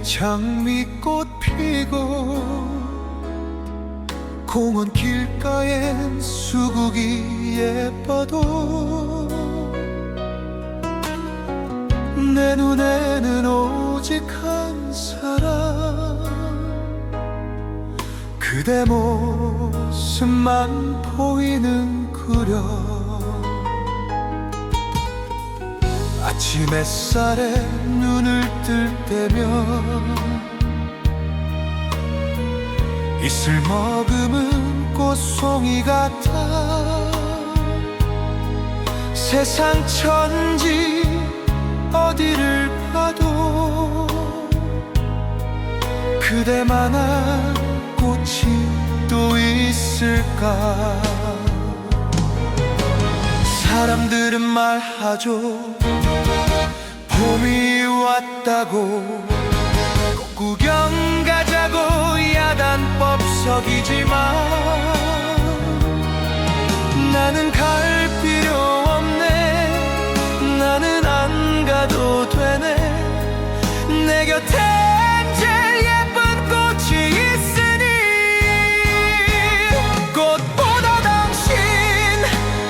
백장미꽃 피고 공원 길가엔 수국이 예뻐도 내 눈에는 오직 한 사람, 그대 모습만 보이는 구려. 아침 햇살에 눈을 뜰 때면 이슬 머금은 꽃송이 같아. 세상 천지 어디를 봐도 그대만한 꽃이 또 있을까. 사람들은 말하죠, 봄이 왔다고. 꽃 구경 가자고 야단법석이지만 나는 갈 필요 없네. 나는 안 가도 되네. 내 곁에 제일 예쁜 꽃이 있으니. 꽃보다 당신,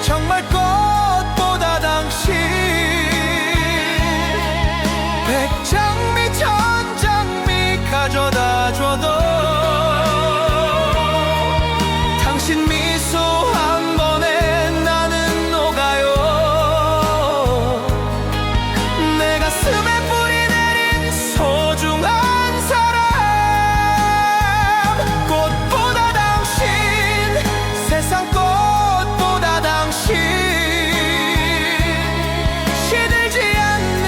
정말 꽃보다 당신. 백장미 천장미 가져다 줘도 당신 미소 한 번에 나는 녹아요. 내 가슴에 뿌리 내린 소중한 사람. 꽃보다 당신, 세상 꽃보다 당신. 시들지 않는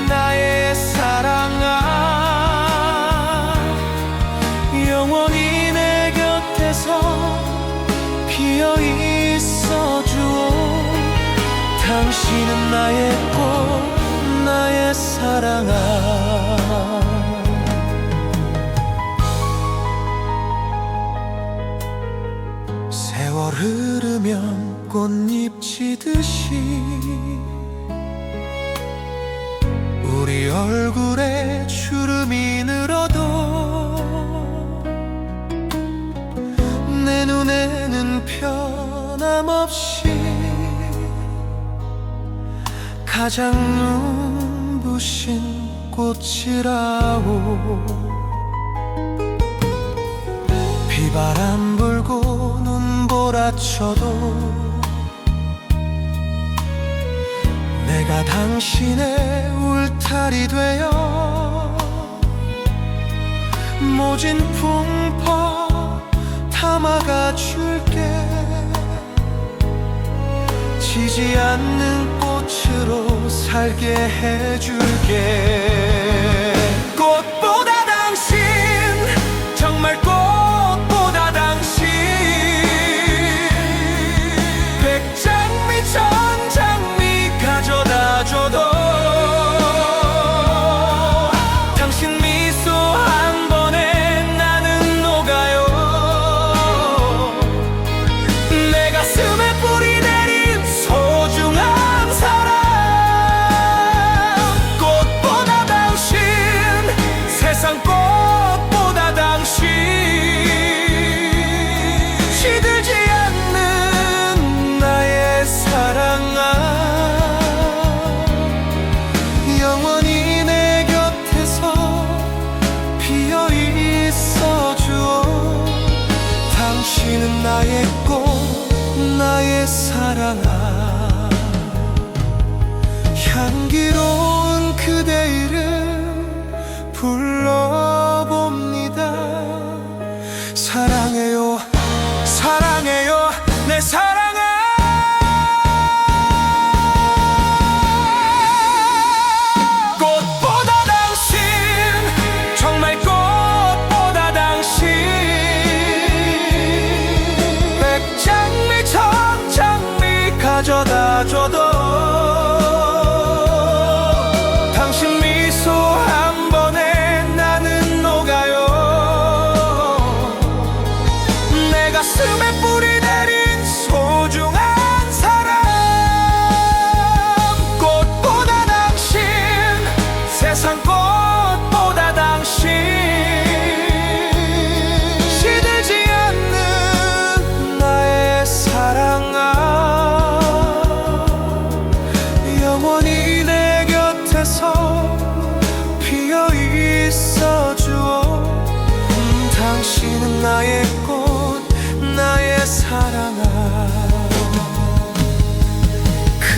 나의 사랑아, 영원히 내 곁에서 피어 있어 주오. 당신은 나의 꽃, 나의 사랑아. 세월 흐르면 꽃잎 지듯이 우리 얼굴에 주름이 늘어도 내 눈에는 변함없이 가장 눈부신 꽃이라오. 비바람 불고 눈보라쳐도 내가 당신의 울타리 되어 모진 풍파 담아가 줄게. 지지 않는 꽃으로 살게 해줄게. 꽃보다 당신, 정말 꽃보다 당신. 백장미 천장미 가져다 줘도 당신 미소 한 번에 나는 녹아요. 내 가슴에 뿌리 내린 소중한 사람. 꽃보다 당신, 세상 꽃보다 당신. 시들지 않는 나의 사랑아, 영원히 내 곁에서 피어 있어 주오. 당신은 나의 꽃, 나의 사랑아. 향기로운 그대 이름 불러봅니다. 사랑해요, 사랑해요, 내 사랑아. 꽃보다 당신, 정말 꽃보다 당신. 백장미 천장미 가져다 줘도 당신 미소 한 번에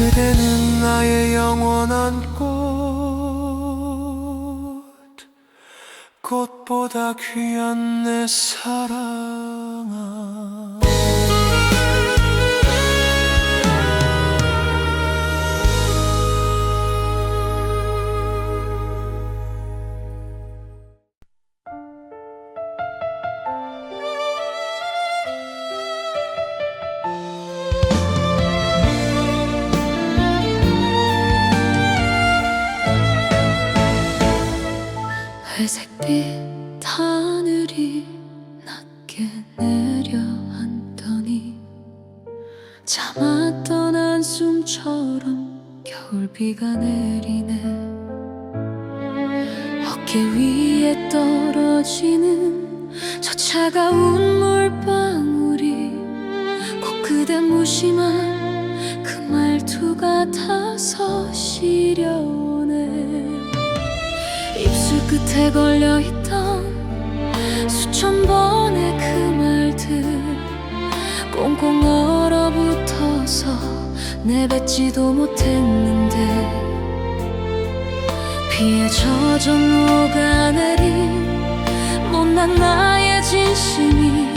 그대는 나의 영원한 꽃보다 귀한 내 사랑아. 회색빛 하늘이 낮게 내려앉더니 참았던 한숨처럼 겨울비가 내리네. 어깨 위에 떨어지는 저 차가운 물방울이 꼭 그대 무심한 그 말투 같아서 시려오네. 입술 끝에 걸려있던 수천 번의 그 말들 꽁꽁 얼어붙어서 내뱉지도 못했는데 비에 젖어 녹아내린 못난 나의 진심이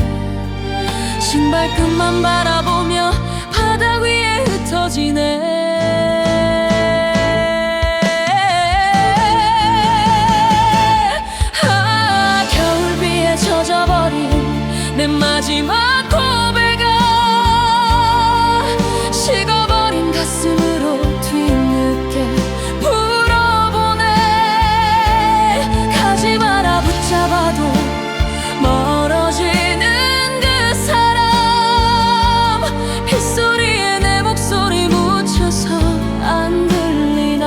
신발끈만 바라보며 바닥 위에 흩어지네. 내 마지막 고백아 식어버린 가슴으로 뒤늦게 불어보네. 가지 마라 붙잡아도 멀어지는 그 사람. 빗소리에 내 목소리 묻혀서 안 들리나.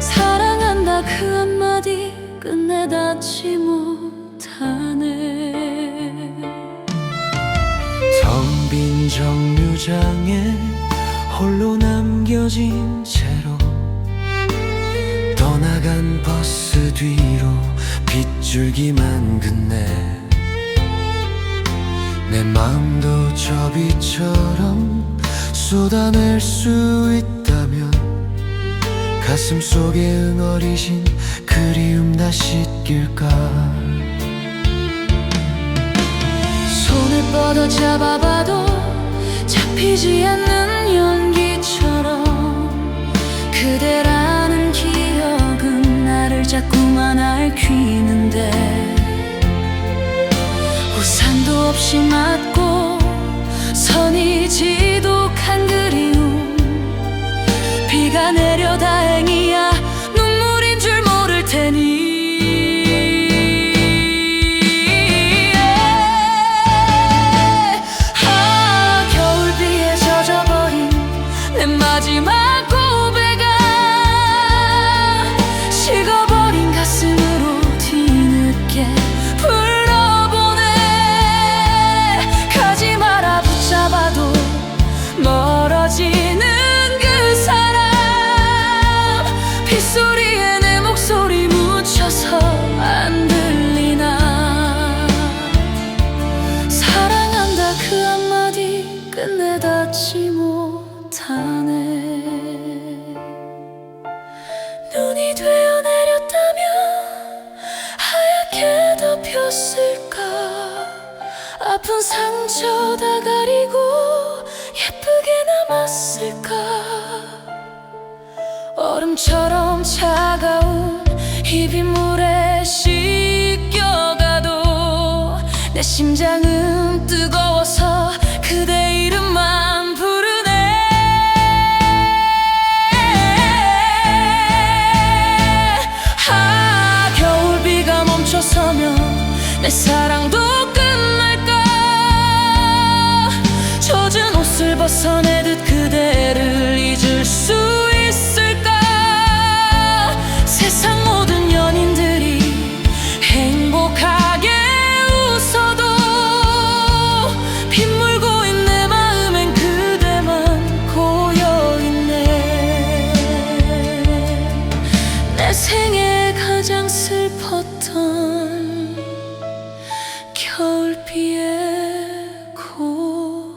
사랑한다 그 한마디 끝내 닿지 못하네. 텅 빈 정류장에 홀로 남겨진 채로 떠나간 버스 뒤로 빗줄기만 끝내. 내 마음도 저 비처럼 쏟아낼 수 있다면 가슴 속에 응어리신 그리움 다시 낄까. 손을 뻗어 잡아봐도 잡히지 않는 연기처럼 그대라는 기억은 나를 자꾸만 앓히는데 우산도 없이 맞고 선이 지독한 그리움. 비가 내려 다행이야 눈물인 줄 모를 테니. 내 마지막 고백아 식어버린 가슴으로 뒤늦게 불러보네. 가지 마라 붙잡아도 멀어지는 그 사람. 빗소리에 내 목소리 묻혀서 안 들리나. 사랑한다 그 한마디 끝내 닿지 못하네. 눈이 되어 내렸다면 하얗게 덮였을까. 아픈 상처 다 가리고 예쁘게 남았을까. 얼음처럼 차가운 이 빗물에 씻겨가도 내 심장은 뜨거워서 그대 이름만 부르네. 겨울비가 멈춰서면 내 사랑도 끝날까. 젖은 옷을 벗어내듯 그대를 잊을 수 있을까. 세상 모든 연인들이 행복하게 웃어도 빗물 고인 내 마음엔 그대만 고여있네. 내 생애 가장 슬펐던 겨울비의 고백아.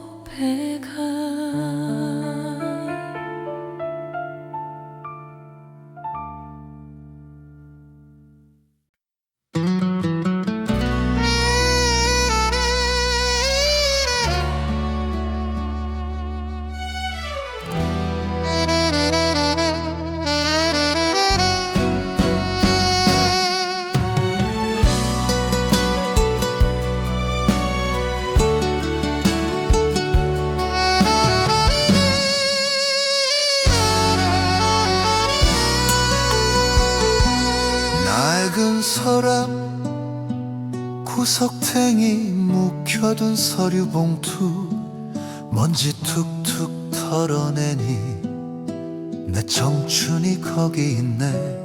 석탱이 묵혀둔 서류 봉투 먼지 툭툭 털어내니 내 청춘이 거기 있네.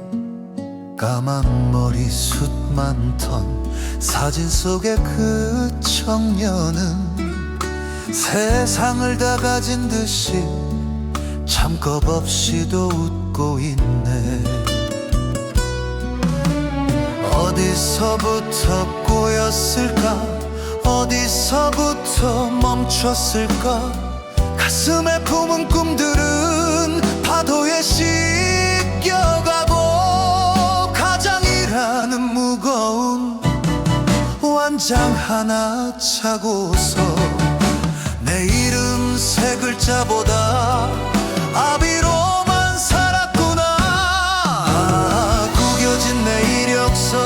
까만 머리숱 많던 사진 속의 그 청년은 세상을 다 가진 듯이 참 겁없이도 웃고 있네. 어디서부터 꼬였을까? 어디서부터 멈췄을까? 가슴에 품은 꿈들은 파도에 씻겨가고 가장이라는 무거운 완장 하나 차고서 내 이름 세 글자보다 아비로만 살았구나. 구겨진 내 이력서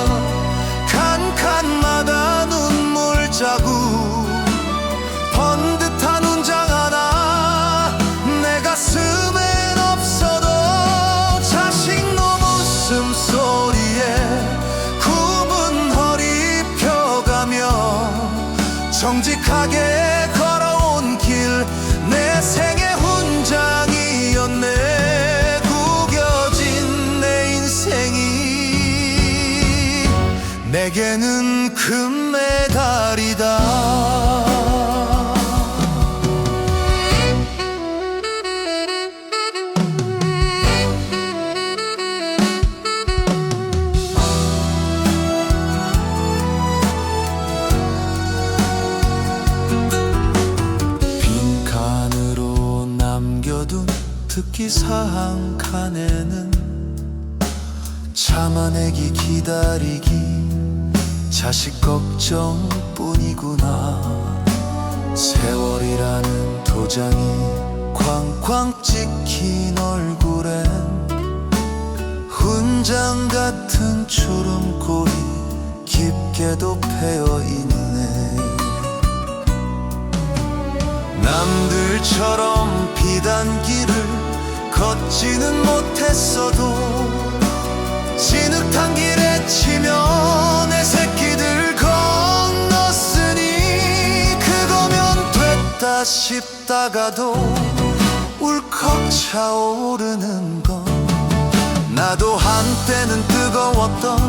칸칸마다 눈물 자국 번듯한 훈장 하나 내 가슴엔 없어도 자식 놈 웃음소리에 굽은 허리 펴가며 정직하게 걸어온 길 내 생의 훈장이었네. 구겨진 내 인생이 내게는 금메달이다. 특기사항 칸에는 참아내기 기다리기 자식 걱정뿐이구나. 세월이라는 도장이 쾅쾅 찍힌 얼굴엔 훈장 같은 주름골이 깊게도 패여있네. 남들처럼 비단길을 걷지는 못했어도 진흙탕 길에 치며 내 새끼들 건넜으니 그거면 됐다 싶다가도 울컥 차오르는 건 나도 한때는 뜨거웠던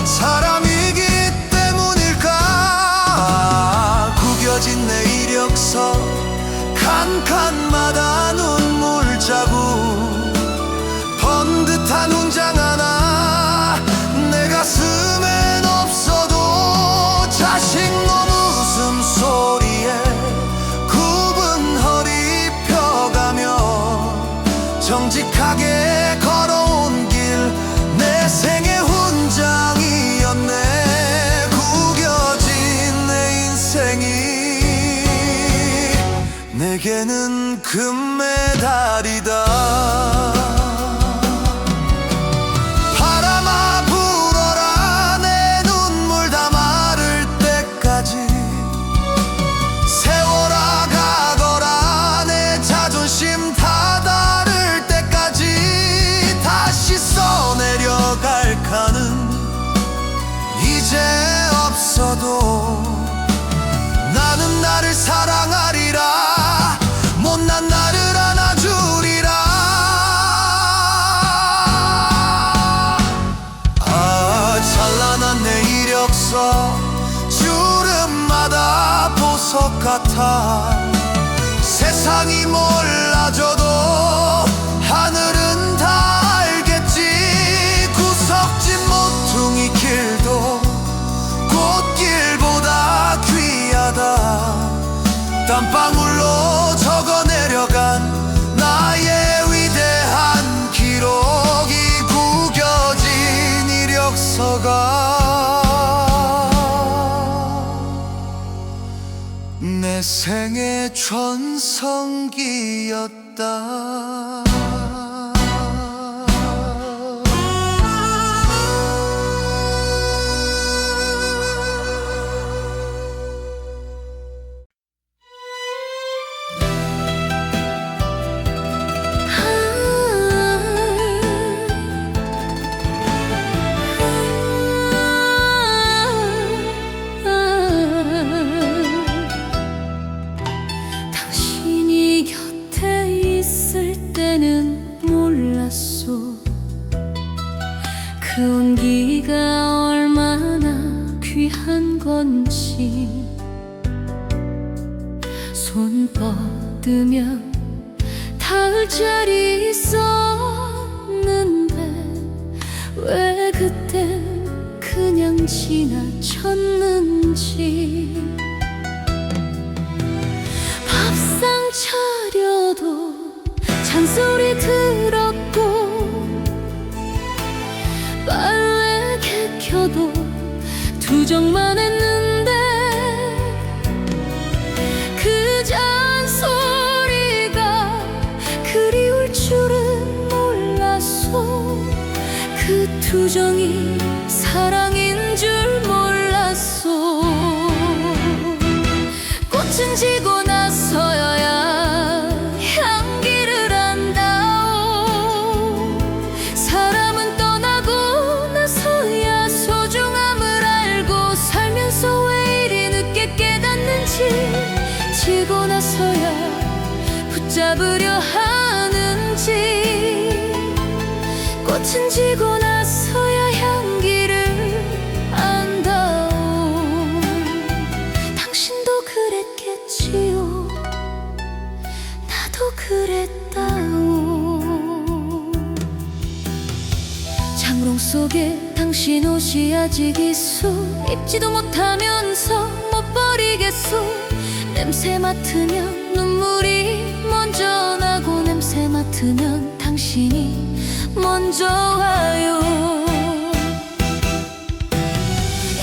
사람이기 때문일까. 구겨진 내 이력서 칸칸마다 눈물 자국 번듯한 훈장 하나 내 가슴엔 없어도 자식 놈 웃음소리에 굽은 허리 펴가며 정직하게 걸어온 길 내 생의 훈장이었네. 구겨진 내 인생이 내게는 금메달이다. 바람아 불어라 내 눈물 다 마를 때까지 세워라 가거라 내 자존심 다 다를 때까지 다시 써내려갈 칸은 이제 없어도 나는 나를 사랑하리라. 못난 나를 안아주리라. 아 찬란한 내 이력서 주름마다 보석 같아. 세상이 몰라줘도 하늘은 다 알겠지. 구석진 모퉁이 길도 꽃길보다 귀하다. 땀방울로 적어내려간 나의 위대한 기록이 구겨진 이력서가 내 생의 전성기였다. 손 뻗으면 닿을 자리 있었는데 왜 그땐 그냥 지나쳤는지. 밥상 차려도 잔소리 들었고 빨래 개켜도 투정만 했는데 그 잔소리가 그리울 줄은 몰랐어. 그 투정이 사랑인 줄 몰랐어. 꽃은 지고 나서야 향기를 안다오. 사람은 떠나고 나서야 소중함을 알고 살면서 왜 이리 늦게 깨닫는지. 지고 나서야 붙잡으려 하는지. 꽃은 지고 나서야 향기를 안다오. 당신도 그랬겠지요. 나도 그랬다오. 장롱 속에 당신 옷이 아직 있어. 입지도 못하면서 못 버리겠소. 냄새 맡으면 눈물이 먼저 나고 냄새 맡으면 당신이 먼저 와요.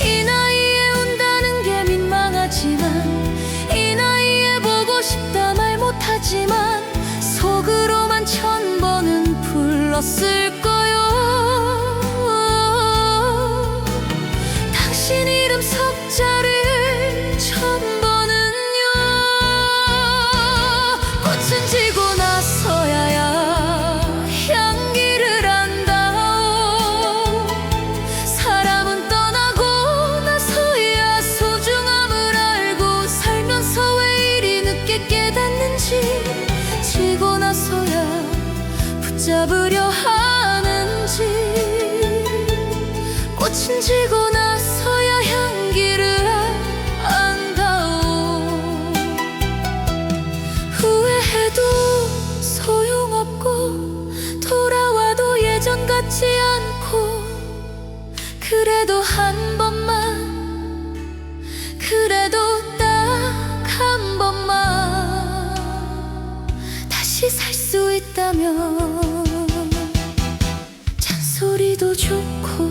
이 나이에 운다는 게 민망하지만 이 나이에 보고 싶다 말 못하지만 속으로만 1000번은 불렀을 거요. 당신 이름 석자를 1000번은요. 꽃은 지고 나서야 향기를 안다오. 사람은 떠나고 나서야 소중함을 알고 살면서 왜 이리 늦게 깨닫는지. 지고 나서야 붙잡으려 하는지. 꽃은 지고 나서야 향기를 안다오. 후회해도 소용없고 돌아와도 예전 같지 않고 그래도 한 번만 그래도 딱 한 번만 다시 살 수 있다면 잔소리도 좋고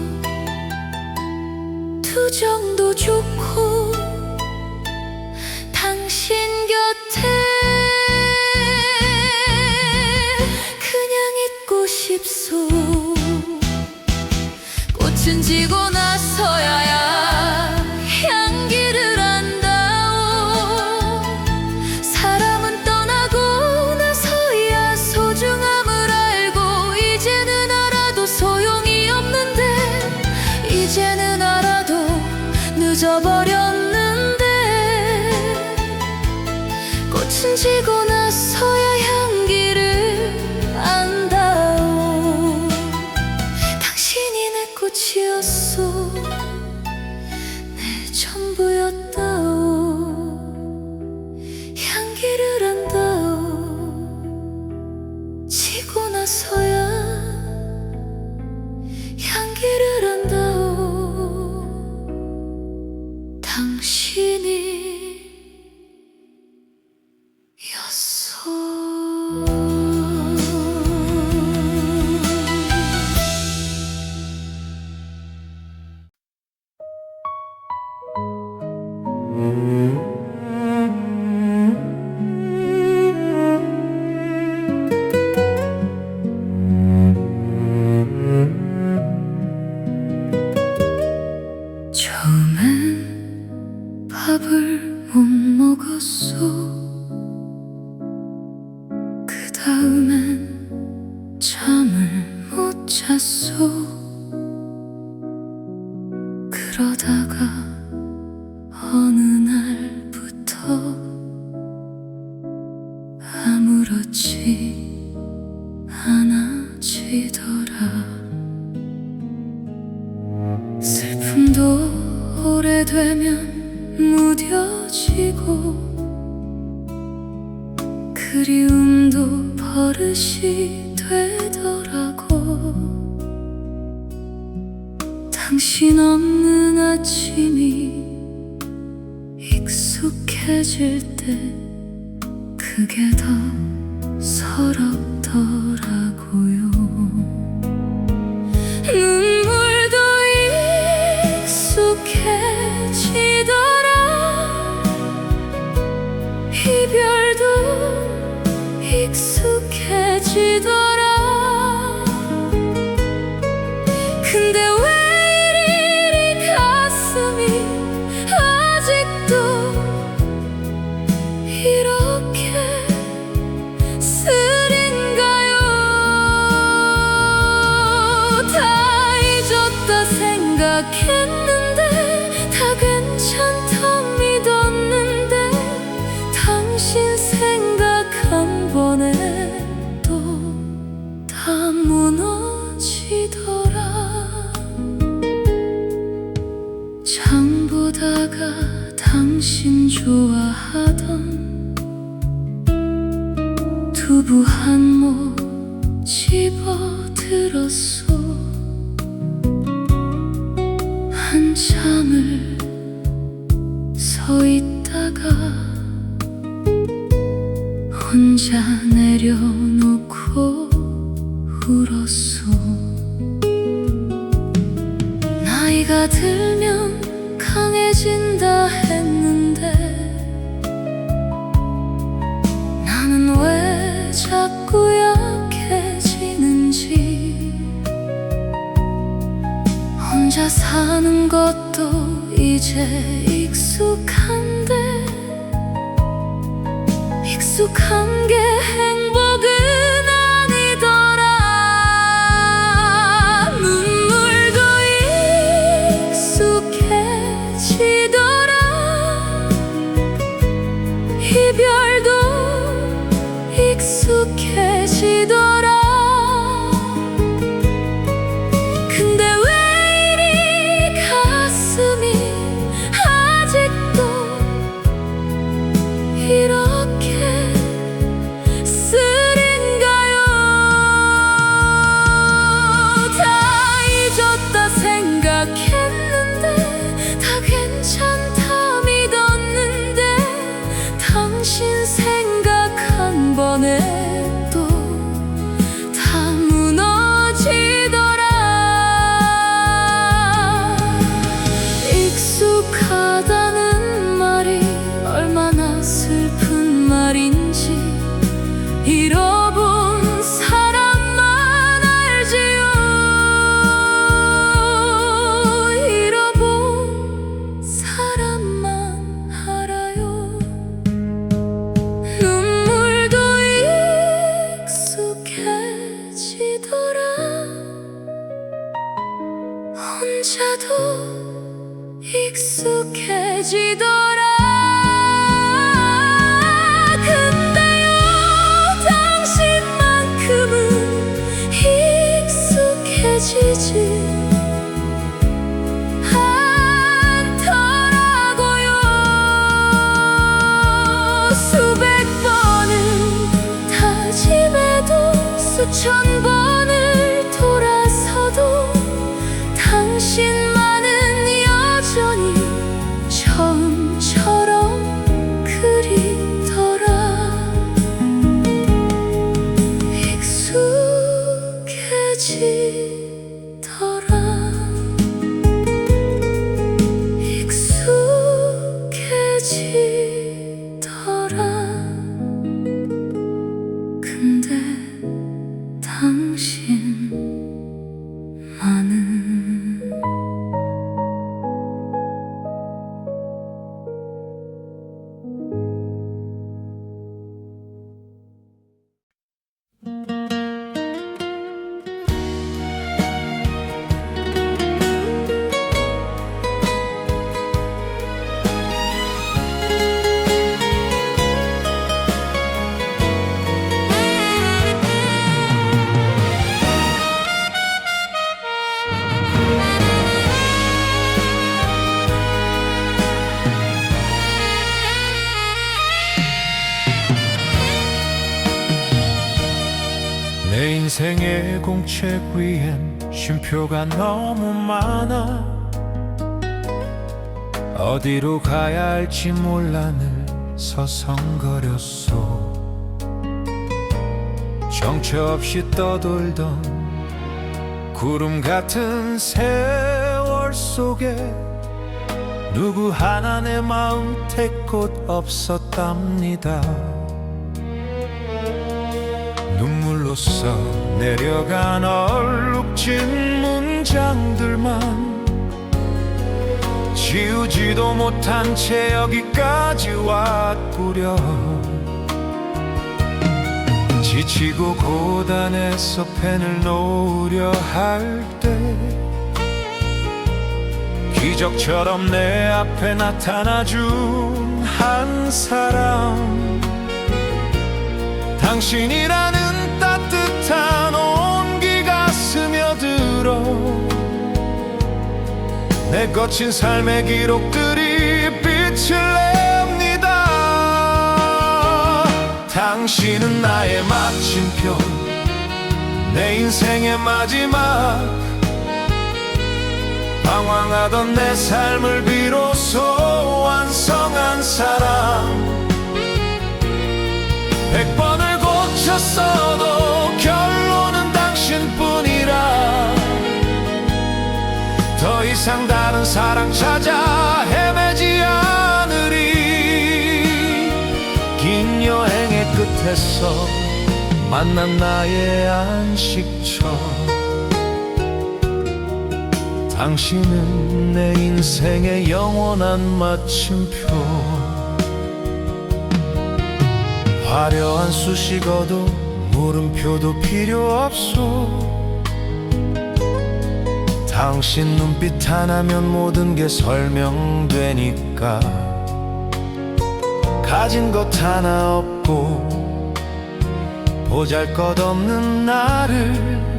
투정도 좋고 당신 곁에 그냥 있고 싶소. 꽃은 지고 나서야 향기를 안다오. 사람은 떠나고 나서야 소중함을 알고 이제는 알아도 소용이 없는데 이제는 알아도 늦어버렸는데. 꽃은 지고 나서야 향기를 안다오. 당신이 내 꽃이었소. 내 전부였다오. 향기를 안다오. 지고 나서야 향기를 안다오. 당신이 였소. 처음엔 밥을 못 먹었어. 그 다음엔 잠을 못 잤어. 그러다가 어느 날부터 아무렇지 않아지더라. 슬픔도 오래되면 무뎌지고 그리움도 버릇이 되더라고. 당신 없는 아침이 익숙해질 때 그게 더 서럽더라고요. 눈물도 익숙해지더라. 이별도 익숙해지더라. 근데 왜 이리 가슴이 아직도 이렇게 쓰린가요? 다 잊었다 생각했는데, 다 괜찮다 믿었는데, 당신 생각 한 번에 또 다 무너지더라. 장 보다가 당신 좋아하던 두부 한 모 집어들었어. 한참을 서 있다가 혼자 내려놓고 울었어. 나이가 들면 강해진다 했는데, 나는 왜 자꾸 약해지는지. 혼자 사는 것도 이제 익숙한데, 익숙한 게 행복은 아니더라. 눈물도 익숙해지더라. 이별도 익숙해지더라. 근데 왜 이리 가슴이 아직도 이렇게 쓰린가요? 다 잊었다 생각했는데, 다 괜찮다 믿었는데, 당신 생각 한 번에 또 다 무너지더라. 익숙하다는 말이 얼마나 슬픈 말인지 잃어본 사람만 알지요. 잃어본 사람만 알아요. 눈물도 익숙해지더라. 혼자도 익숙해지더라. 근데요, 당신만큼은 익숙해지지 않더라고요. 수백 번은 다짐해도, 수천 번을 돌아서도 당신만은 여전히 처음처럼 그리더라. 익숙해지더라. 익숙해지더라. 근데 인생의 공책 위엔 쉼표가 너무 많아. 어디로 가야 할지 몰라 늘 서성거렸소. 정처 없이 떠돌던 구름 같은 세월 속에 누구 하나 내 마음 택 곳 없었답니다. 눈물로써 내려간 얼룩진 문장들만 지우지도 못한 채 여기까지 왔구려. 지치고 고단해서 펜을 놓으려 할 때 기적처럼 내 앞에 나타나준 한 사람, 당신이라는 따뜻한 온기가 스며들어 내 거친 삶의 기록들이 빛을 냅니다. 당신은 나의 마침표, 내 인생의 마지막. 방황하던 내 삶을 비로소 완성한 사람. 100번을 고쳤어도 결론은 당신뿐이라. 더 이상 다른 사랑 찾아 헤매지 않으리. 긴 여행의 끝에서 만난 나의 안식처. 당신은 내 인생의 영원한 마침표. 화려한 수식어도 물음표도 필요 없소. 당신 눈빛 하나면 모든 게 설명되니까. 가진 것 하나 없고 보잘것없는 나를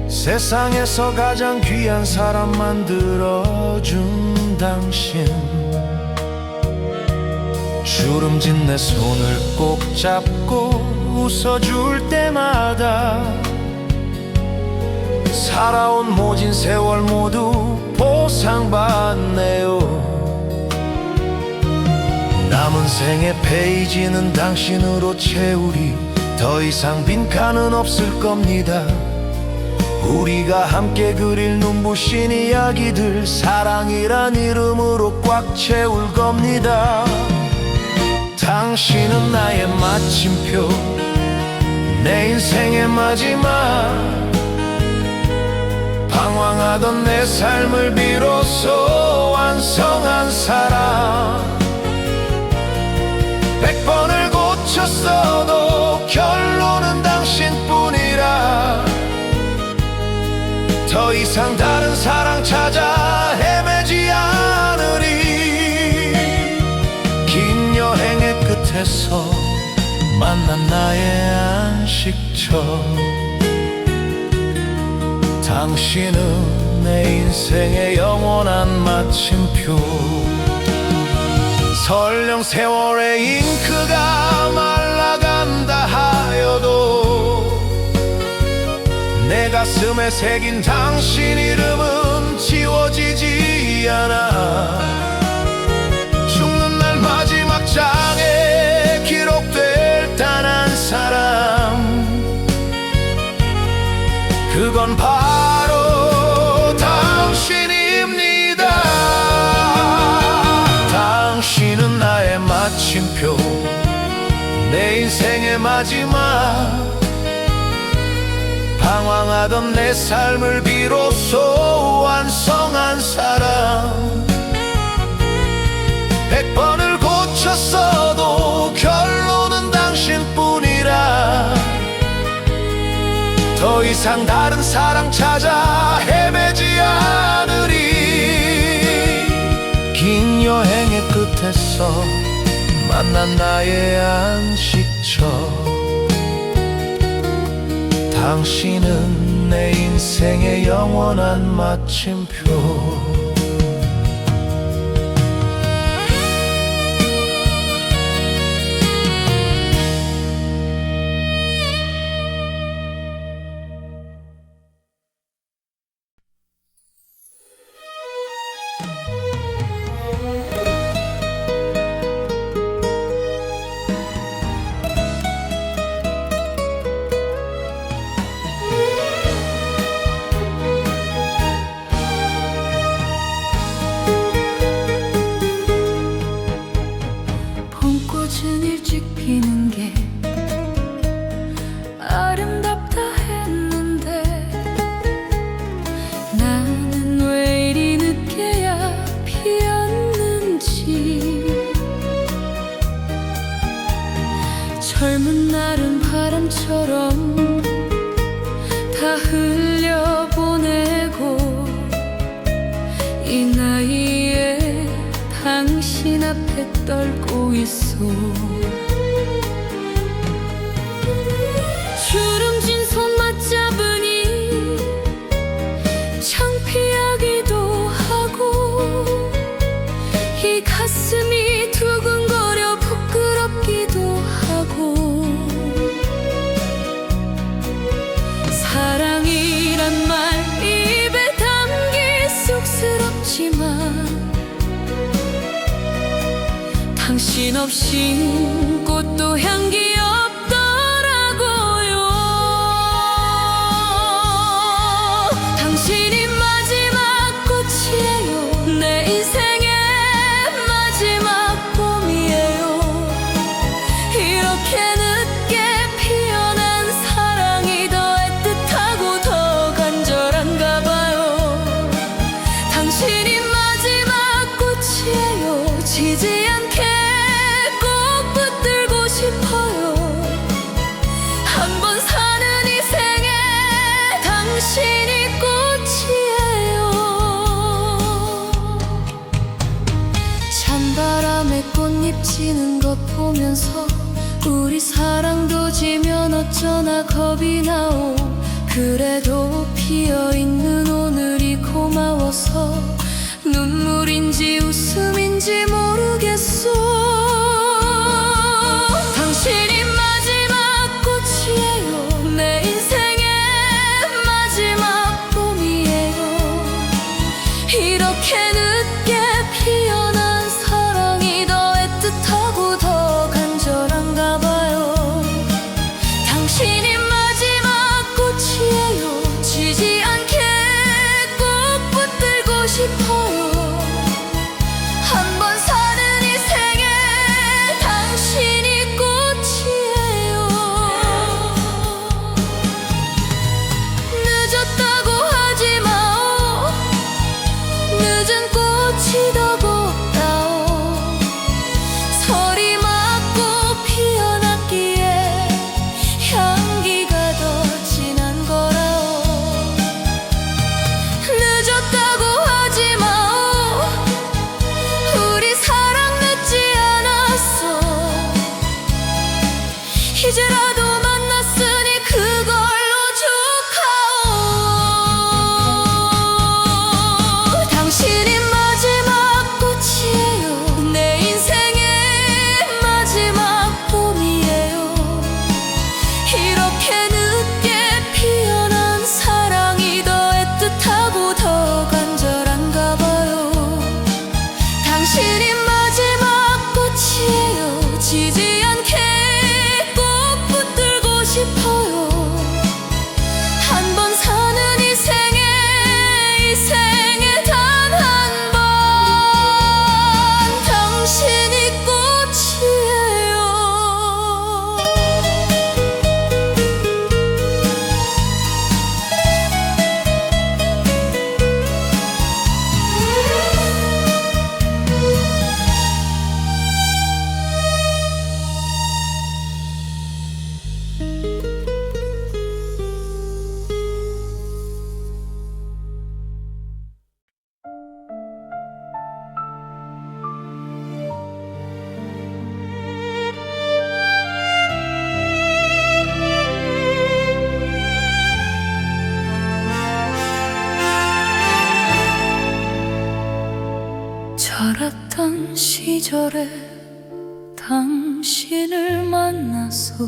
세상에서 가장 귀한 사람 만들어준 당신. 주름진 내 손을 꼭 잡고 웃어줄 때마다 살아온 모진 세월 모두 보상받네요. 남은 생의 페이지는 당신으로 채우리. 더 이상 빈칸은 없을 겁니다. 우리가 함께 그릴 눈부신 이야기들 사랑이란 이름으로 꽉 채울 겁니다. 당신은 나의 마침표, 내 인생의 마지막. 방황하던 내 삶을 비로소 완성한 사람. 100번을 고쳤어도 결론은 당신뿐이라. 더 이상 다른 사랑 찾아 헤매지 않으리. 긴 여행의 끝에서 만난 나의 안식처. 당신은 내 인생의 영원한 마침표. 설령 세월의 잉크가 말라간다 하여도 내 가슴에 새긴 당신 이름은 지워지지 않아. 죽는 날 마지막 장에 기록될 단 한 사람, 그건 바로 당신입니다. 당신은 나의 마침표, 내 인생의 마지막. 방황하던 내 삶을 비로소 완성한 사람. 100번을 고쳤어도 결론은 당신뿐이라. 더 이상 다른 사랑 찾아 헤매지 않으리. 긴 여행의 끝에서 만난 나의 안식처. 당신은 내 인생의 영원한 마침표. 봄꽃은 일찍 피는 게 아름답다 했는데 나는 왜 이리 늦게야 피었는지. 젊은 날은 바람처럼 다 흘려보내고 이 나이에 당신 앞에 떨고 있어. 주름진 손 맞잡으니 창피하기도 하고 이 가슴이 두근거려 부끄럽기도 하고. 사랑이란 말 입에 담기 쑥스럽지만 당신 없인 꽃도 향기 없더라고요. 당신이 마지막 꽃이에요. 내 인생의 마지막 봄이에요. 이렇게 늦게 피어난 사랑이 더 애틋하고 더 간절한가 봐요. 당신이 마지막 꽃이에요. 지지 않게 꼭 붙들고 싶어요. 한 번 사는 이 생에 당신이 꽃이에요. 찬바람에 꽃잎 지는 것 보면서 우리 사랑도 지면 어쩌나 겁이 나오. 그래도 피어있는 오늘이 고마워서 눈물인지 웃음인지 모르겠어. 당신이 마지막 꽃이에요. 내 인생의 마지막 봄이에요. 이렇게 늦게 피어난 사랑이 더 애틋하고 더 간절한가 봐요. 당신이 마지막 꽃이에요. 지지 않게 꼭 붙들고 싶어요. 한 번 사는 이 생에 당신이 꽃이에요. 늦었다고 하지 마오. 늦은 꽃이 더 곱다오. 서리 맞고 피어났기에 향기가 더 진한 거라오. 늦었다고 하지 마오. 우리 사랑 늦지 않았어. 이제라도 만났으니 그걸로 축하오. 당신이 마지막 꽃이에요. 내 인생의 마지막 봄이에요. 이렇게 늦게 피어난 사랑이 더 애틋하고 더 간절한가 봐요. 당신이 마지막 꽃이에요. 지지 않게 꼭 붙들고 싶어요. 한 번 사는 이 생에 단 한 번 당신이 꽃이에요. 철없던 시절에 당신을 만나서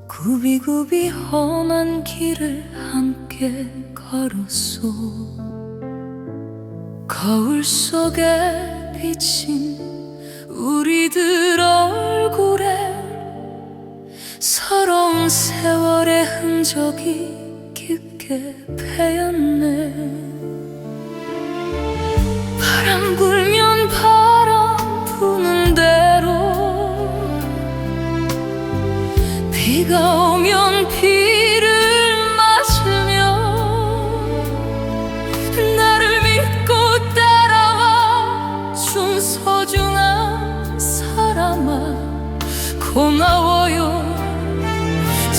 굽이굽이 험한 길을 함께 걸었소. 거울 속에 비친 우리들 얼굴에 서러운 세월의 흔적이 깊게 패였네. 바람 불면 바람 부는 대로 비가 오면 비를 맞으며 나를 믿고 따라와 준 소중한 사람아, 고마워요.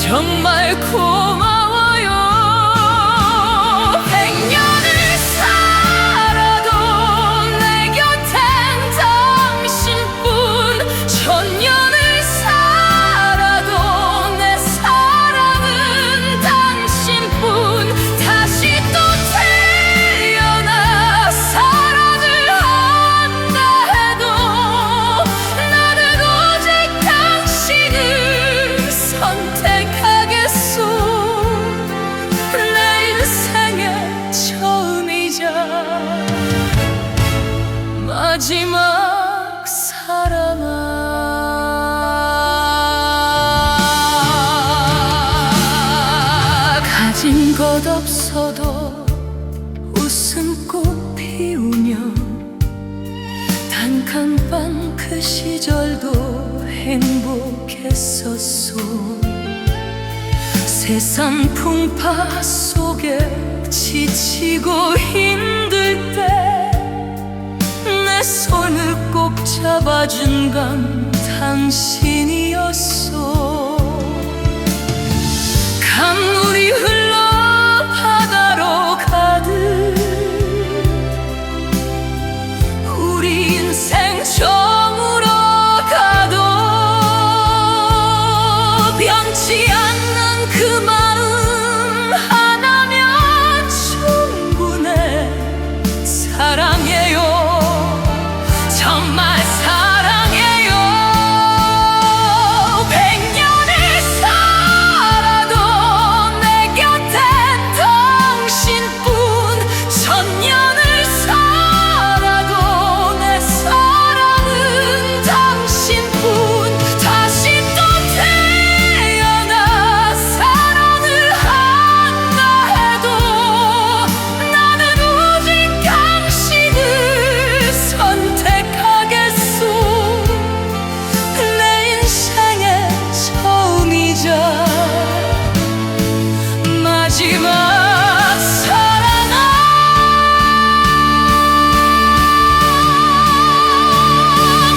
정말 고마워요. 100년을 살아도 내 곁엔 당신뿐, 1000년을 살아도 내 사랑은 당신뿐. 다시 또 태어나 사랑을 한다 해도 나는 오직 당신을 선택하겠소. 내 인생의 처음이자 마지막 사랑아. 가진 것 없어도 웃음꽃 피우며 단칸방 그 시절도 행복했었소. 세상 풍파 속에 지치고 힘들 때 내 손을 꼭 잡아준 건 당신이었소. 강물이 흘러 바다로 가듯 우리 인생 저물어 가도 변치 않는 그 마음 하나면 충분해. 사랑해요. 정말 사랑해요. 100년을 살아도 내 곁엔 당신뿐, 1000년을 살아도 내 사랑은 당신뿐. 다시 또 태어나 사랑을 한다 해도 나는 오직 당신을 선택하겠소. 내 인생의 처음이자 마지막 사랑아.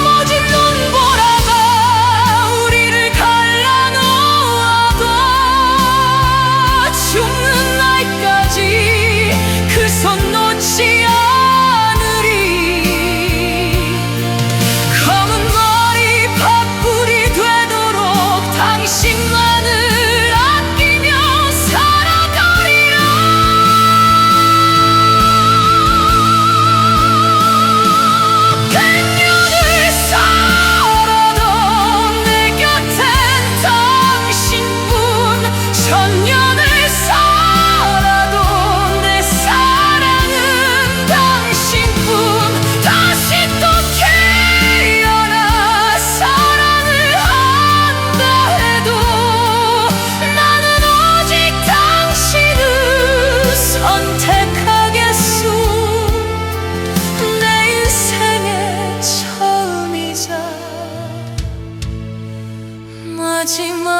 모진 눈보라가 우리를 갈라놓아도 죽는 날까지 그 손 놓지 않으리. 검은 머리 팥불이 되도록 당신만을 아끼며 살아가리라. 100년을 살아도 내 곁엔 당신뿐, 1000년을 살아도 내 사랑은 당신뿐. 다시 또 태어나 사랑을 한다 해도 나는 오직 당신을 선택하겠소. 내 인생의 처음이자 마지막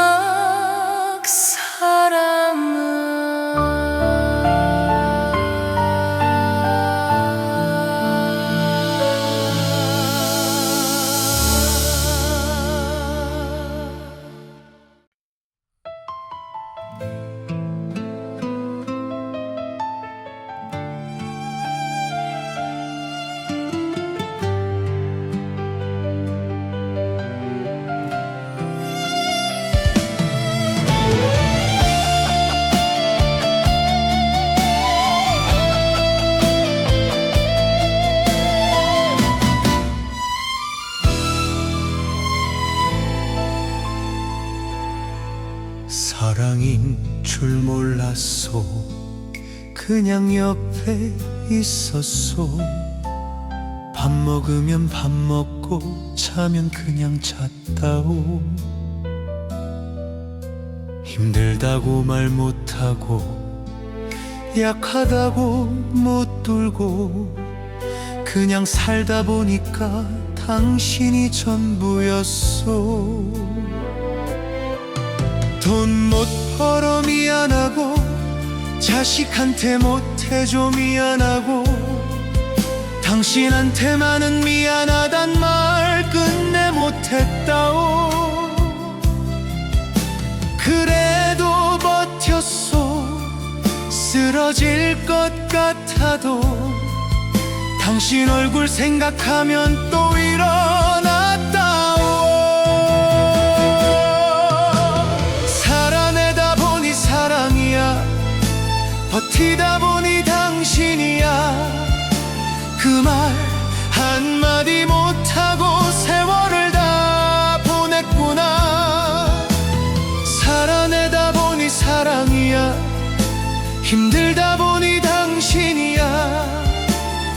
사랑인 줄 몰랐소. 그냥 옆에 있었소. 밥 먹으면 밥 먹고 자면 그냥 잤다오. 힘들다고 말 못하고 약하다고 못 돌고 그냥 살다 보니까 당신이 전부였소. 돈 못 벌어 미안하고 자식한테 못해줘 미안하고 당신한테만은 미안하단 말 끝내 못했다오. 그래도 버텼소. 쓰러질 것 같아도 당신 얼굴 생각하면 또 일어났다오. 살아내다 보니 사랑이야. 버티다 보니 당신이야. 그 말 한마디 못하고 세월을 다 보냈구나. 살아내다 보니 사랑이야. 힘들다 보니 당신이야.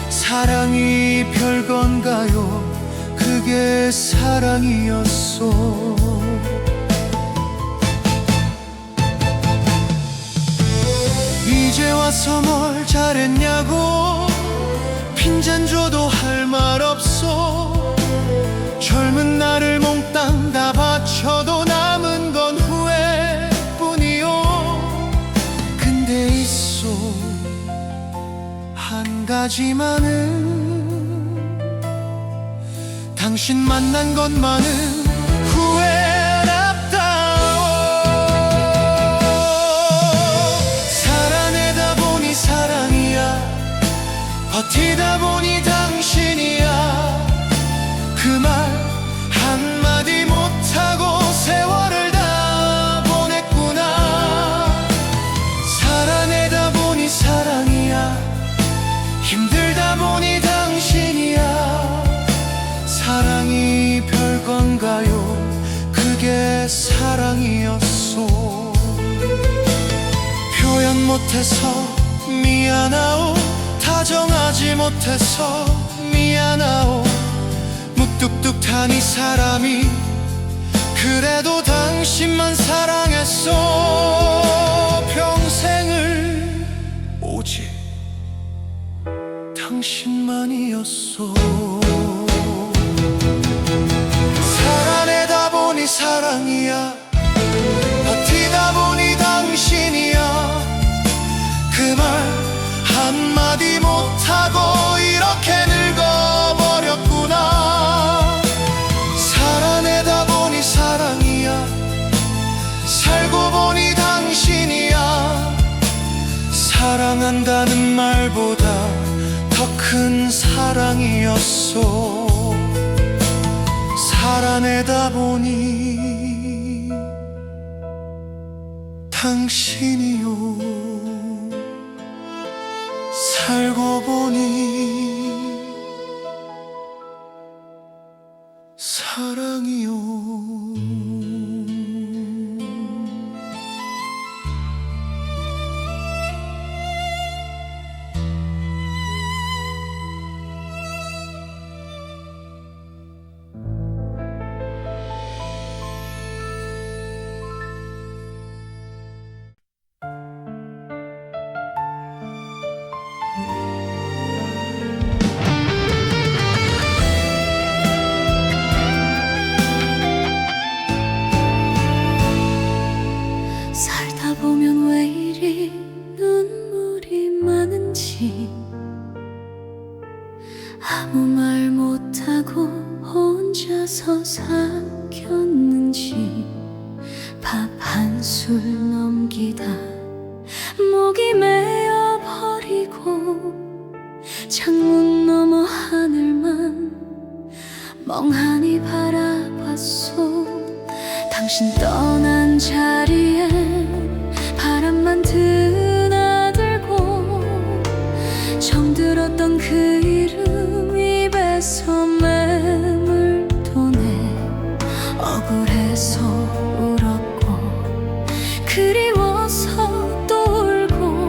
사랑이 별건가요? 그게 사랑이었소. 이제 와서 뭘 잘했냐고 핀잔 줘도 할 말 없어. 젊은 나를 몽땅 다 바쳐도 남은 건 후회뿐이요. 근데 있어 한 가지만은 당신 만난 것만은 후회랍다오. 살아내다 보니 사랑이야. 버티다 보니 당신이야. 그 말 한마디 못하고 세월을 다 보냈구나. 살아내다 보니 사랑이야. 힘들다 보니 당신이야. 사랑이 별건가요? 그게 사랑이었소. 표현 못해서 미안하오. 다정하지 못해서 미안하오. 묵뚝뚝한 이 사람이 그래도 당신만 사랑했어. 평생을 오직 당신만이었어. 살아내다 보니 사랑이야. 버티다 보니 당신이야. 그 말 한마디 못하고 이렇게 늙어버렸구나. 살아내다 보니 사랑이야. 살고 보니 당신이야. 사랑한다는 말보다 더 큰 사랑이었어. 살아내다 보니 당신이요. 살고 보니 사랑이요. 살다 보면 왜 이리 눈물이 많은지 아무 말 못하고 혼자서 삼켰는지 밥 한 술 넘기다 목이 메어버리고 창문 너머 하늘만 멍하니 바라봤소. 당신 떠난 자리에 바람만 드나들고 정들었던 그 이름 입에서 맴을도네. 억울해서 울었고 그리워서 또 울고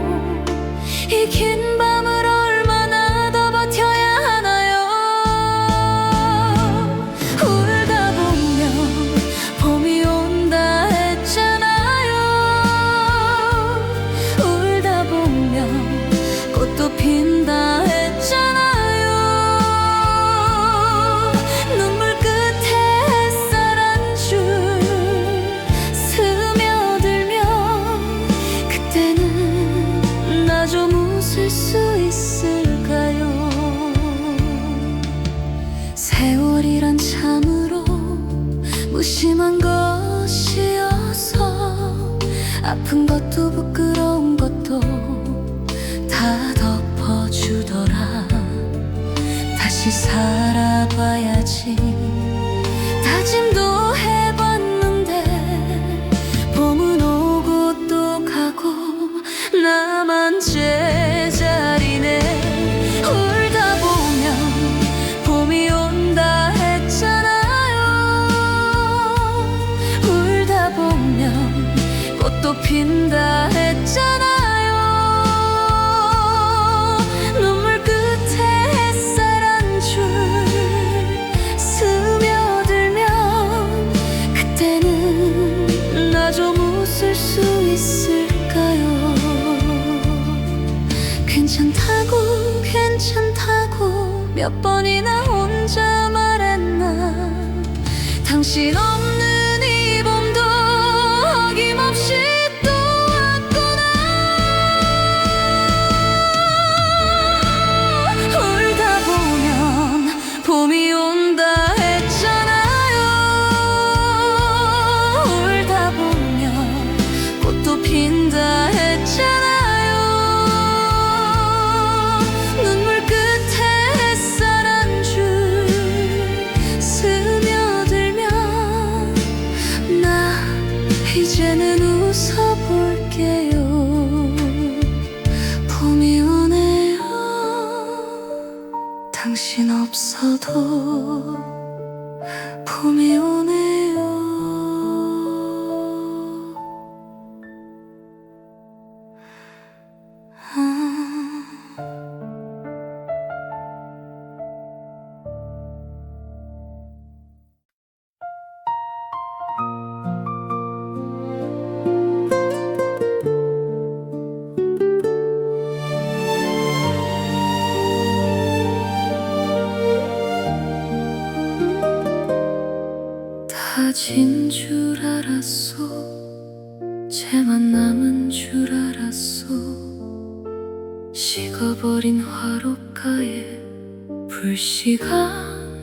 이 긴 밤을 얼마나 더 버텨야 하나요. 울다 보면 봄이 온다 했잖아요. 울다 보면 꽃도 핀다 했잖아요. 눈물 끝에 햇살 한 줄 무심한 것이어서 아픈 것도 부끄러운 것도 다 덮어주더라. 다시 살아봐야지 다짐도 해봤는데 봄은 오고 또 가고 나만 제자리네. 울다 보면 봄이 온다 했잖아요. 울다 보면 꽃도 핀다 했잖아요. 눈물 끝에 햇살 한 줄 스며들면 그때는 나 좀 웃을 수 있을까요? 괜찮다고 괜찮다고 몇 번이나 혼자 말했나. 당신 없는 이 봄도 어김없이 또 왔구나. 울다 보면 봄이 온다 했잖아요. 울다 보면 꽃도 핀다 했잖아요. 눈물 끝에 햇살 한 줄 스며들면 나 이제는 웃어볼게요. 봄이 오네요. 당신 없어도 봄이 오네요. 다진 줄 알았어. 쟤만 남은 줄 알았어. 식어버린 화롯가에 불씨가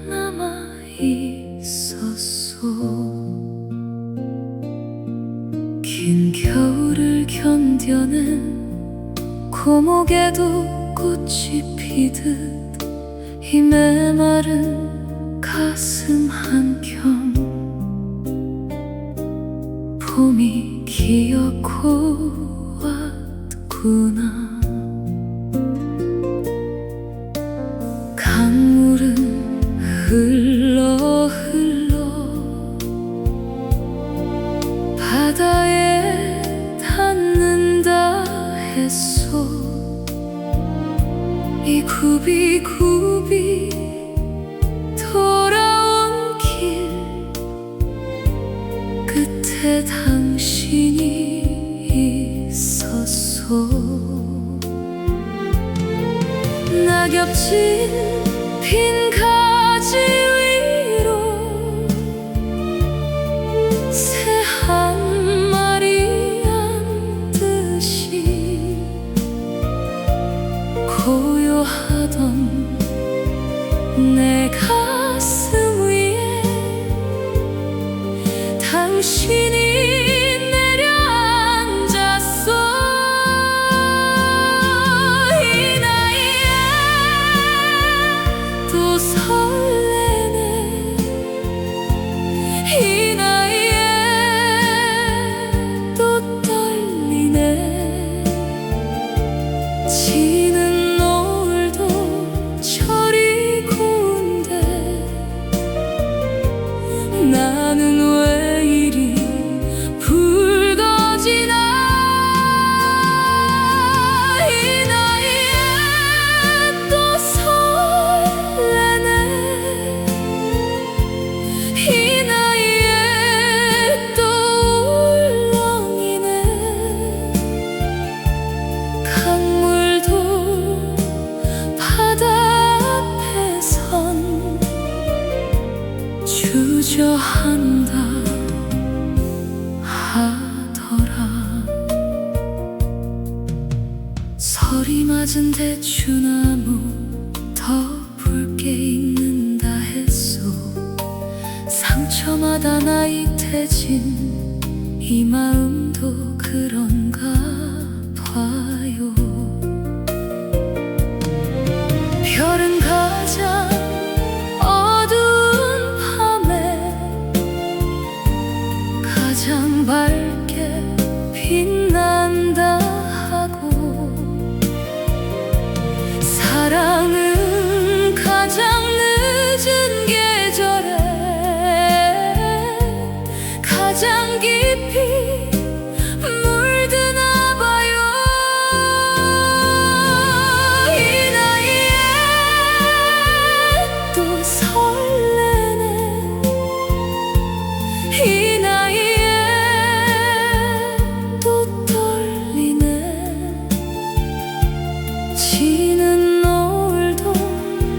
남아 있었어. 긴 겨울을 견뎌낸 고목에도 꽃이 피듯 이 메마른 가슴 한켠 봄이 기어코 왔구나. 강물은 흘러 바다에 닿는다 했어. 이 굽이굽이 돌아온 길 끝에 당신이 있었어. 낙엽진 빈 가지 위로 새 한 마리 앉듯이 고요하던 내 가슴 위에 당신이 내려앉았어. 이 나이에 또 설레네. 이 나이에 또 떨리네. 지는 노을도 저리 고운데 나는 왜 이리 붉어지나. 이 나이에 또 설레네. 이 나이에 또 울렁이네. 강물도 바다 앞에선 주저한다 하더라. 서리 맞은 대추나무 더 붉게 익는다 했소. 상처마다 나이 짜릿해진 이 마음도 그런가 봐요. 별은 가장 어두운 밤에 가장 밝게 빛난다 하고, 사랑은 가장 늦은 계절에 가장 깊이 물드나 봐요. 이 나이에 또 설레네. 이 나이에 또 떨리네. 지는 노을도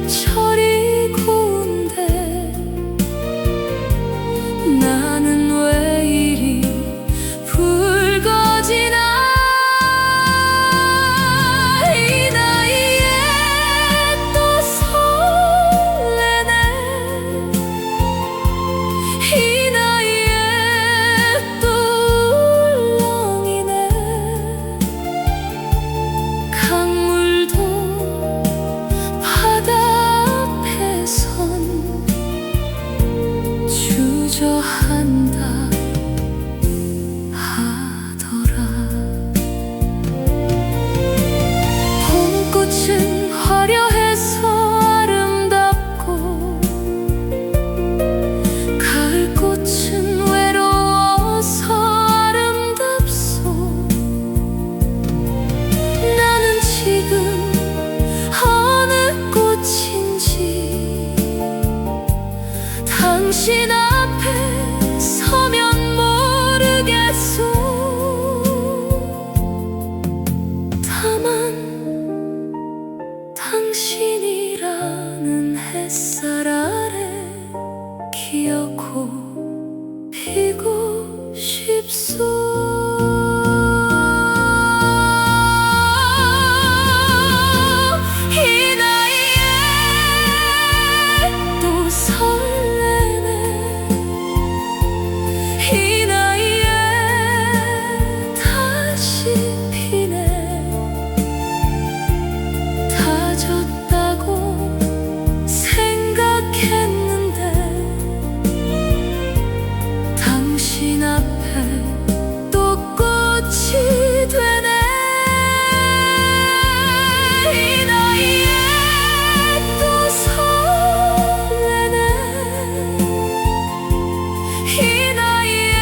철이 고운데 나는 왜 이리 붉어지나. 이 나이에 또 설레네. 이 나이에 또 울렁이네. 강물도 바다 앞에선 주저한다 하더라. 봄꽃은 화려해서 아름답고 가을꽃은 외로워서 아름답소. 나는 지금 어느 꽃인지 당신 앞에 서면 모르겠소. 다만 당신이라는 햇살 아래 기어코 피고 싶소. 이 나이에 또 설레네. 이 나이에 다시 피네. 다 졌다고 생각했는데 당신 앞에 또 꽃이 되네. 이 나이에 또 설레네. 이 나이에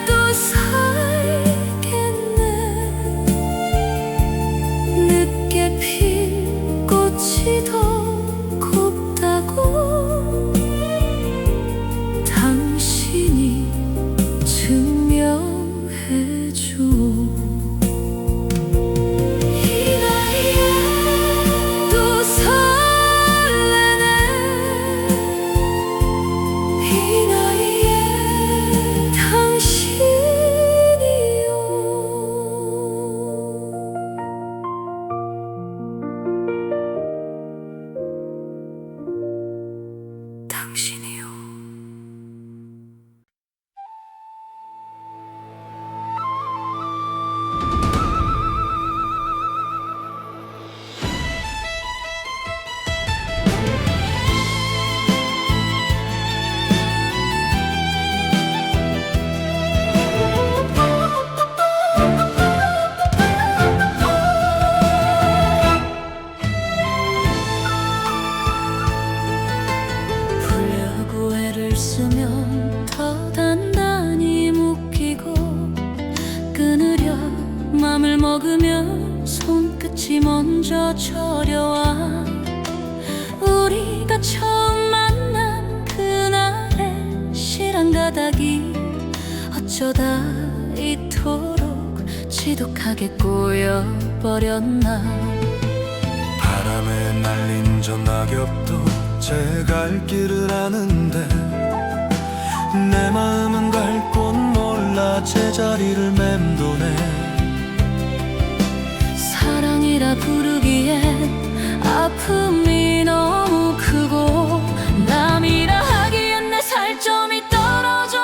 또 살겠네. 늦게 필 꽃이 더 곱다고 당신이 증명해줘. 이 나이에 또 설레네. 이 나이에 당신이요. 당신이요. 풀려고 애를 쓰면 더 단단히 묶이고, 끊으려 맘을 먹으면 손끝이 먼저 저려와. 우리가 처음 만난 그날의 실한 가닥이 어쩌다 이토록 지독하게 꼬여버렸나. 바람에 날린 저 낙엽도 제 갈 길을 아는데 내 마음은 갈 곳 몰라 제자리를 맴도네. 사랑이라 부르기엔 아픔이 너무 크고, 남이라 하기엔 내 살점이 떨어져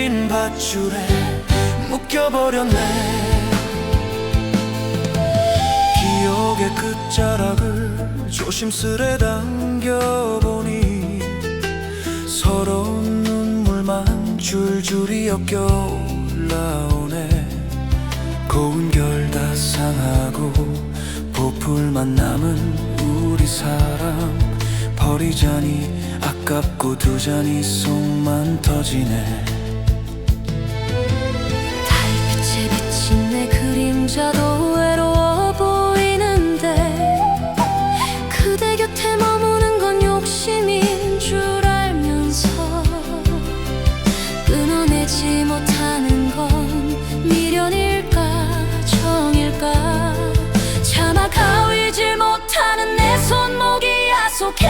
질긴 밧줄에 묶여버렸네. 기억의 끝자락을 조심스레 당겨보니 서러운 눈물만 줄줄이 엮여올라오네. 고운 결 다 상하고 보풀만 남은 우리 사랑, 버리자니 아깝고 두 잔이 속만 터지네. 달빛에 비친 내 그림자도 외로워 보이는데 그대 곁에 머무는 건 욕심인 줄 알면서 끊어내지 못하는 건 미련일까 정일까. 차마 가위질 못하는 내 손목이 야속해.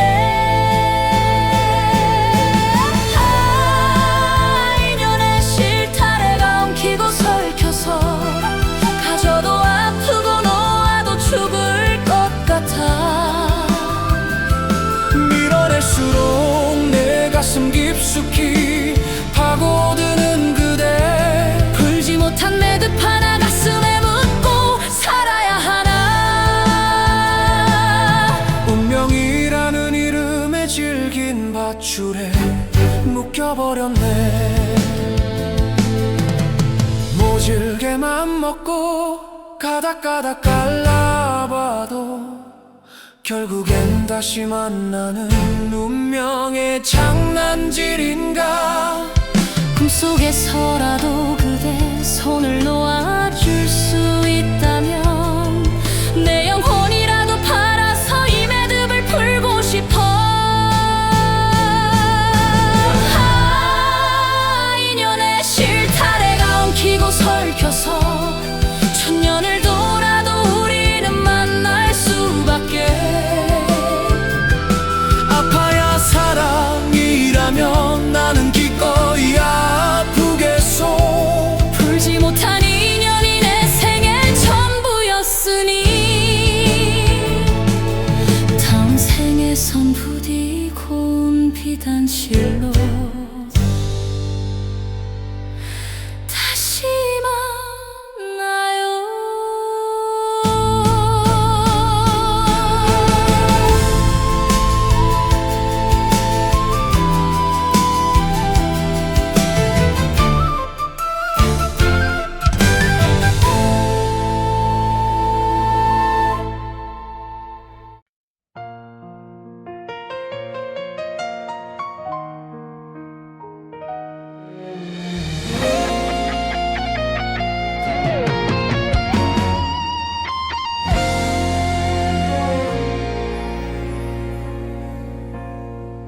인연의 실타래가 엉키고 설켜서 가져도 아프고 놓아도 죽을 것 같아. 밀어낼수록 내 가슴 깊숙이 파고드는 그대, 풀지 못한 매듭 하나 가슴에 묻고 살아야 하나. 운명이라는 이름의 질긴 밧줄에 묶여버렸네. 모질게 맘먹고 가닥가닥 갈라봐도 결국엔 다시 만나는 운명의 장난질인가. 꿈속에서라도 그대 손을 놓아줄 수 있다면 내 영혼이라도 팔아서 이 매듭을 풀고 싶어. 인연의 실타래가 엉키고 설켜서 천년을 돌아도 우리는 만날 수밖에. 아파야 사랑이라면 나는 기꺼이 아프겠소. 풀지 못한 인연이 내 생의 전부였으니 다음 생에선 부디 고운 비단실로 다시 만나요.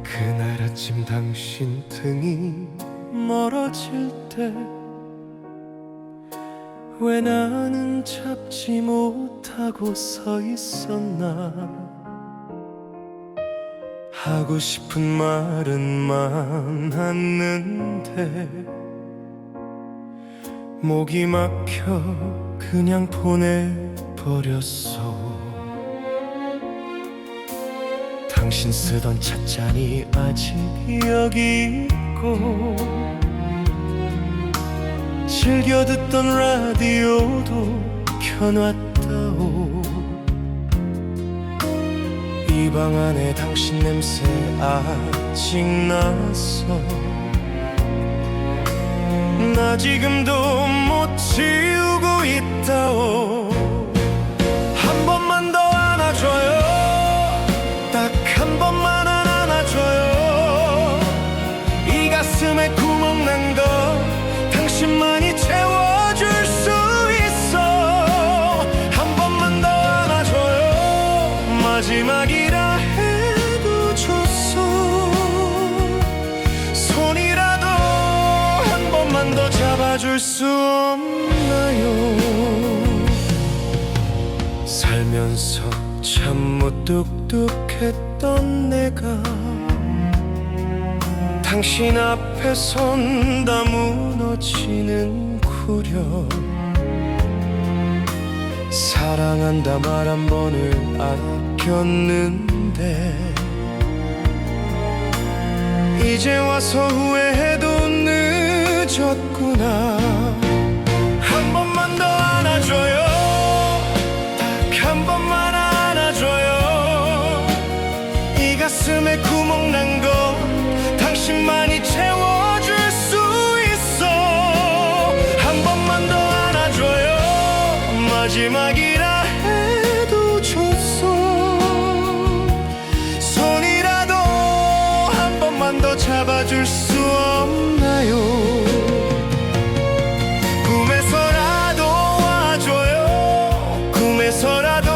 그날 아침 당신 등이 멀어질 때 왜 나는 잡지 못하고 서 있었나. 하고 싶은 말은 많았는데 목이 막혀 그냥 보내버렸어. 당신 쓰던 찻잔이 아직 여기 있고 즐겨 듣던 라디오도 켜놨다오. 이 방 안에 당신 냄새 아직 났어. 나 지금도 못 지우고 있다오. 한 번만 더 안아줘요. 딱 한 번만 안아줘요. 이 가슴에 구멍 난 거 당신만이 채워줄 수 있어. 한 번만 더 안아줘요. 마지막이라 해도 좋소. 손이라도 한 번만 더 잡아줄 수 없나요. 살면서 참 무뚝뚝했던 내가 당신 앞에 선다 무너지는 구려. 사랑한다 말 한 번을 아꼈는데 이제 와서 후회해도 늦은 늦었구나. 한 번만 더 안아줘요. 딱 한 번만 안아줘요. 이 가슴에 구멍 난 거 당신만이 채워줄 수 있어. 한 번만 더 안아줘요. 마지막이라 해도 좋소. 손이라도 한 번만 더 잡아줄 수 없나요? 꿈에서라도 와줘요. 꿈에서라도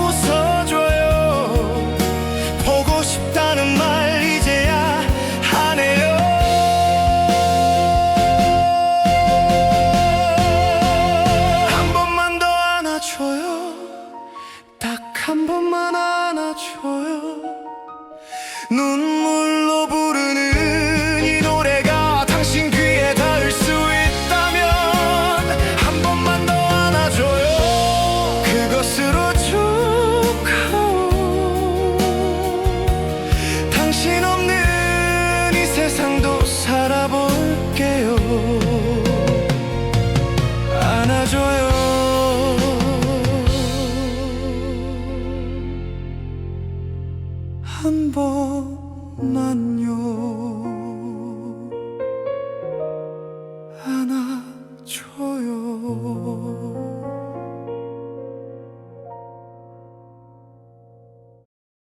웃어줘요. 보고 싶다는 말 이제야 하네요. 한 번만 더 안아줘요. 딱 한 번만 안아줘요. 눈물로 부르는 이 노래가 당신 귀에 닿을 수 있다면 한 번만 더 안아줘요. 그것으로 좋고. 당신 없는 이 세상도 살아볼게요. 안아줘요. 한 번만요.